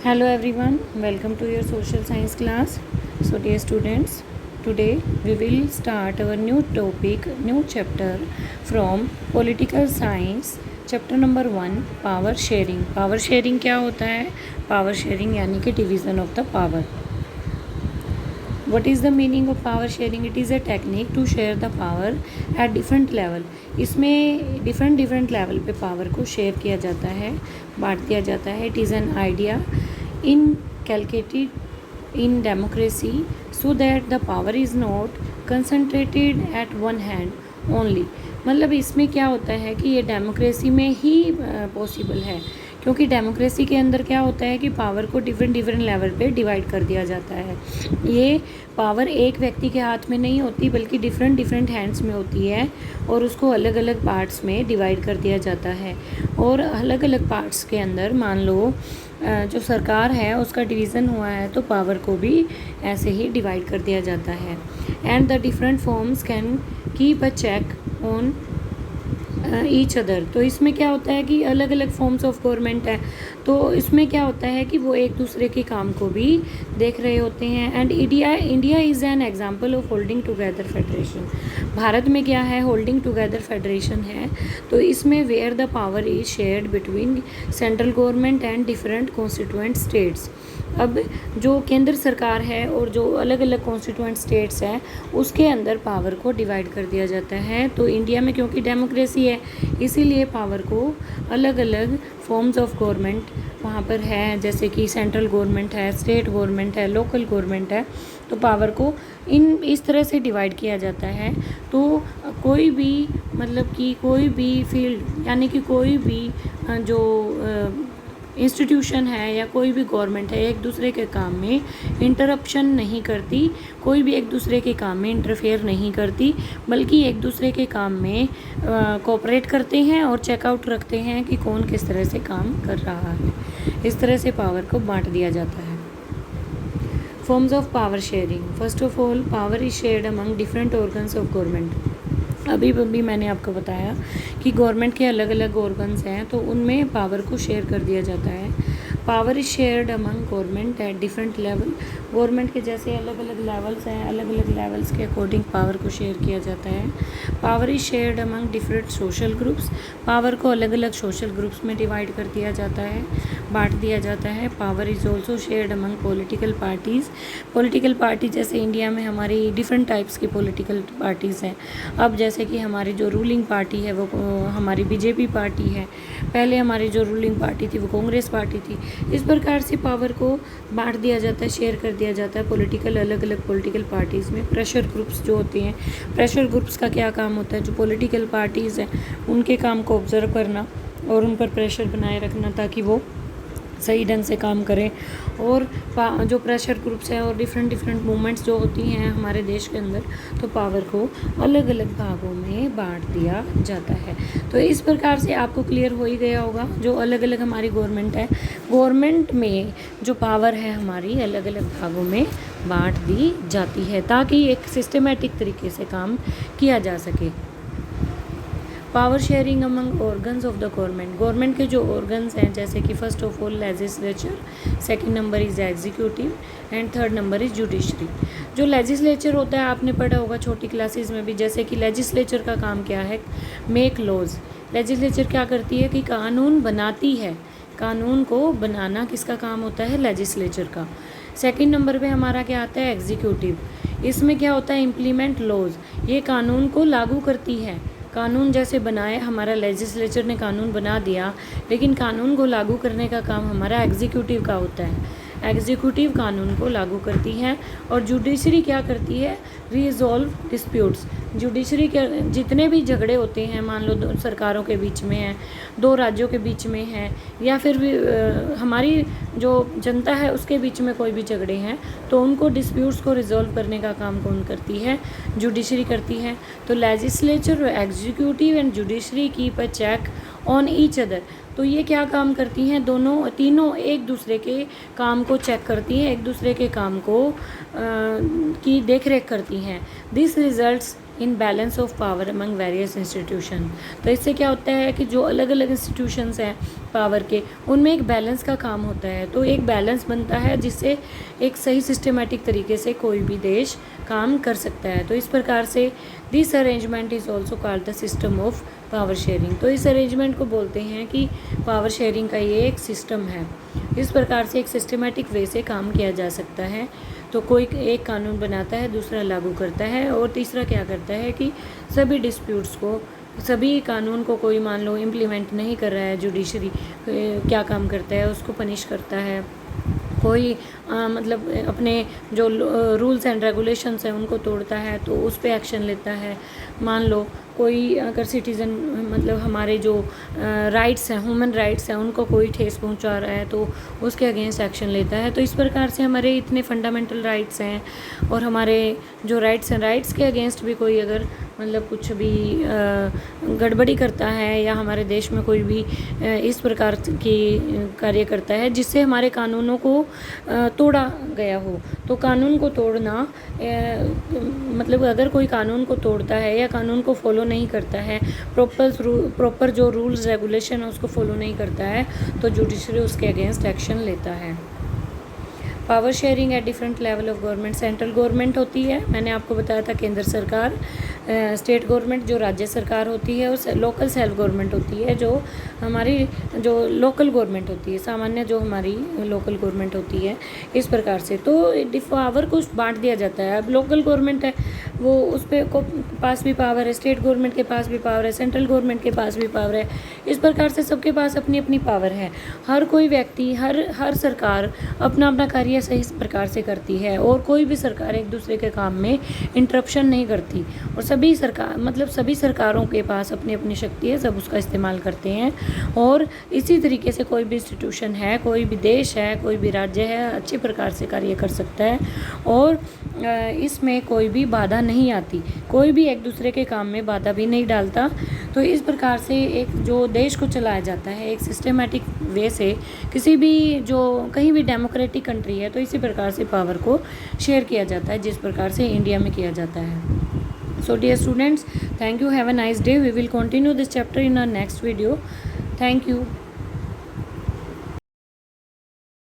Hello everyone, welcome to your social science class. So dear students, today we will start our new topic, new chapter from political science, chapter number 1, power sharing. Power sharing क्या होता है? Power sharing यानी कि division of the power. What is the meaning of power sharing? It is a technique to share the power at different level. इसमें different level पे power को share किया जाता है, बांट दिया जाता है. It is an idea inculcated in democracy so that the power is not concentrated at one hand only. मतलब इसमें क्या होता है कि ये डेमोक्रेसी में ही पॉसिबल है, क्योंकि डेमोक्रेसी के अंदर क्या होता है कि पावर को डिफरेंट लेवल पे डिवाइड कर दिया जाता है. ये पावर एक व्यक्ति के हाथ में नहीं होती, बल्कि डिफरेंट हैंड्स में होती है और उसको अलग अलग पार्ट्स में डिवाइड कर दिया जाता है. और अलग अलग पार्ट्स के अंदर मान लो जो सरकार है उसका डिवीज़न हुआ है, तो पावर को भी ऐसे ही डिवाइड कर दिया जाता है. And the different forms can keep a check on each other. तो इसमें क्या होता है कि अलग अलग फॉर्म्स ऑफ गवर्नमेंट है, तो इसमें क्या होता है कि वो एक दूसरे के काम को भी देख रहे होते हैं. And India is an example of holding together federation. भारत में क्या है? होल्डिंग टुगेदर फेडरेशन है. तो इसमें where the power is shared between central government and different constituent states. अब जो केंद्र सरकार है और जो अलग अलग कॉन्स्टिट्यूएंट स्टेट्स हैं उसके अंदर पावर को डिवाइड कर दिया जाता है. तो इंडिया में क्योंकि डेमोक्रेसी है, इसीलिए पावर को अलग अलग फॉर्म्स ऑफ गवर्नमेंट वहाँ पर है, जैसे कि सेंट्रल गवर्नमेंट है, स्टेट गवर्नमेंट है, लोकल गवर्नमेंट है. तो पावर को इस तरह से डिवाइड किया जाता है. तो कोई भी मतलब कि कोई भी फील्ड यानी कि कोई भी जो इंस्टीट्यूशन है या कोई भी गवर्नमेंट है एक दूसरे के काम में इंटरप्शन नहीं करती, कोई भी एक दूसरे के काम में इंटरफेयर नहीं करती, बल्कि एक दूसरे के काम में कोऑपरेट करते हैं और चेकआउट रखते हैं कि कौन किस तरह से काम कर रहा है. इस तरह से पावर को बांट दिया जाता है. Forms of power sharing. First of all, power is shared among different organs of government. अभी मैंने आपको बताया कि गवर्नमेंट के अलग अलग ऑर्गन्स हैं, तो उनमें पावर को शेयर कर दिया जाता है. Power is shared among government at different level. Government के जैसे अलग अलग लेवल्स हैं, अलग अलग लेवल्स के अकॉर्डिंग पावर को शेयर किया जाता है. Power is shared among different social groups. Power को अलग अलग सोशल ग्रुप्स में डिवाइड कर दिया जाता है, बांट दिया जाता है. Power is also shared among political parties. Political party जैसे इंडिया में हमारी डिफरेंट टाइप्स की पॉलिटिकल पार्टीज़ हैं. अब जैसे कि हमारी जो रूलिंग पार्टी है वो हमारी बीजेपी पार्टी है, पहले हमारी जो रूलिंग पार्टी थी वो कांग्रेस पार्टी थी. इस प्रकार से पावर को बांट दिया जाता है, शेयर कर दिया जाता है पॉलिटिकल अलग अलग पॉलिटिकल पार्टीज़ में. प्रेशर ग्रुप्स जो होते हैं, प्रेशर ग्रुप्स का क्या काम होता है? जो पॉलिटिकल पार्टीज़ हैं उनके काम को ऑब्जर्व करना और उन पर प्रेशर बनाए रखना ताकि वो सही ढंग से काम करें. और जो प्रेशर ग्रुप्स हैं और डिफरेंट मूवमेंट्स जो होती हैं हमारे देश के अंदर, तो पावर को अलग अलग भागों में बांट दिया जाता है. तो इस प्रकार से आपको क्लियर हो ही गया होगा जो अलग अलग हमारी गवर्नमेंट है, गवर्नमेंट में जो पावर है हमारी अलग अलग भागों में बांट दी जाती है ताकि एक सिस्टमेटिक तरीके से काम किया जा सके. Power sharing among organs of the government. Government के जो ऑर्गन्स हैं जैसे कि first of all legislature, second number is executive and third number is judiciary. जो लेजिस्लेचर होता है आपने पढ़ा होगा छोटी क्लासेस में भी, जैसे कि लेजिस्लेचर का काम क्या है? Make laws. लेजिस्लेचर क्या करती है कि कानून बनाती है. कानून को बनाना किसका काम होता है? लेजिस्लेचर का. सेकंड नंबर पे हमारा क्या आता है? एग्जीक्यूटिव. इसमें क्या होता है? Implement laws. ये कानून को लागू करती है. कानून जैसे बनाए, हमारा लेजिस्लेचर ने कानून बना दिया, लेकिन कानून को लागू करने का काम हमारा एग्जीक्यूटिव का होता है. एग्जीक्यूटिव कानून को लागू करती है. और जुडिशरी क्या करती है? Resolve disputes. जुडिशरी के जितने भी झगड़े होते हैं, मान लो दो सरकारों के बीच में है, दो राज्यों के बीच में है, या फिर भी हमारी जो जनता है उसके बीच में कोई भी झगड़े हैं, तो उनको डिस्प्यूट्स को रिजॉल्व करने का काम कौन करती है? जुडिशरी करती है. तो legislature, executive and judiciary keep a check on each other. तो ये क्या काम करती हैं? तीनों एक दूसरे के काम को चेक करती हैं, एक दूसरे के काम को की देख रेख करती हैं. This results in balance of power among various institution. तो इससे क्या होता है कि जो अलग अलग इंस्टीट्यूशंस हैं पावर के, उनमें एक बैलेंस का काम होता है। तो एक बैलेंस बनता है जिससे एक सही सिस्टमेटिक तरीके से कोई भी देश काम कर सकता है। तो इस प्रकार से this arrangement is also called the system of power sharing. तो इस अरेंजमेंट को बोलते हैं कि पावर शेयरिंग का ये एक सिस्टम है। इस प्रकार से एक सिस्टमेटिक वे से काम किया जा सकता है। तो कोई एक कानून बनाता है, दूसरा लागू करता है, और तीसरा क्या करता है कि सभी डिस्प्यूट्स को, सभी कानून को कोई मान लो इम्प्लीमेंट नहीं कर रहा है, जुडिशरी क्या काम करता है उसको पनिश करता है। कोई मतलब अपने जो रूल्स एंड रेगुलेशंस हैं उनको तोड़ता है तो उस पर एक्शन लेता है। मान लो कोई अगर सिटीज़न मतलब हमारे जो राइट्स हैं, ह्यूमन राइट्स हैं, उनको कोई ठेस पहुंचा रहा है तो उसके अगेंस्ट एक्शन लेता है। तो इस प्रकार से हमारे इतने फंडामेंटल राइट्स हैं, और हमारे जो राइट्स हैं, राइट्स के अगेंस्ट भी कोई अगर मतलब कुछ भी गड़बड़ी करता है या हमारे देश में कोई भी इस प्रकार की कार्य करता है जिससे हमारे कानूनों को तोड़ा गया हो, तो कानून को तोड़ना मतलब अगर कोई कानून को तोड़ता है या कानून को फॉलो नहीं करता है, प्रॉपर जो रूल्स रेगुलेशन है उसको फॉलो नहीं करता है, तो जुडिशरी उसके अगेंस्ट एक्शन लेता है। Power sharing at different level of government. Central government होती है, मैंने आपको बताया था केंद्र सरकार, स्टेट गवर्नमेंट जो राज्य सरकार होती है, और लोकल सेल्फ गवर्नमेंट होती है जो हमारी जो लोकल गवर्नमेंट होती है, सामान्य जो हमारी लोकल गवर्नमेंट होती है। इस प्रकार से तो पावर को बांट दिया जाता है। अब लोकल गवर्नमेंट है वो उस पर को पास भी पावर है, स्टेट गवर्नमेंट के पास भी पावर है, सेंट्रल गवर्नमेंट के पास भी पावर है। इस प्रकार से सबके पास अपनी अपनी पावर है। हर कोई व्यक्ति, हर सरकार अपना अपना कार्य सही प्रकार से करती है, और कोई भी सरकार एक दूसरे के काम में इंटरप्शन नहीं करती। और सभी सरकार मतलब सभी सरकारों के पास अपनी अपनी शक्ति है, सब उसका इस्तेमाल करते हैं। और इसी तरीके से कोई भी इंस्टीट्यूशन है, कोई भी देश है, कोई भी राज्य है, अच्छी प्रकार से कार्य कर सकता है, और इसमें कोई भी बाधा नहीं आती, कोई भी एक दूसरे के काम में बाधा भी नहीं डालता। तो इस प्रकार से एक जो देश को चलाया जाता है एक सिस्टमेटिक वे से, किसी भी जो कहीं भी डेमोक्रेटिक कंट्री है तो इसी प्रकार से पावर को शेयर किया जाता है, जिस प्रकार से इंडिया में किया जाता है। So dear students, thank you, have a nice day. We will continue this chapter in our next video. Thank you.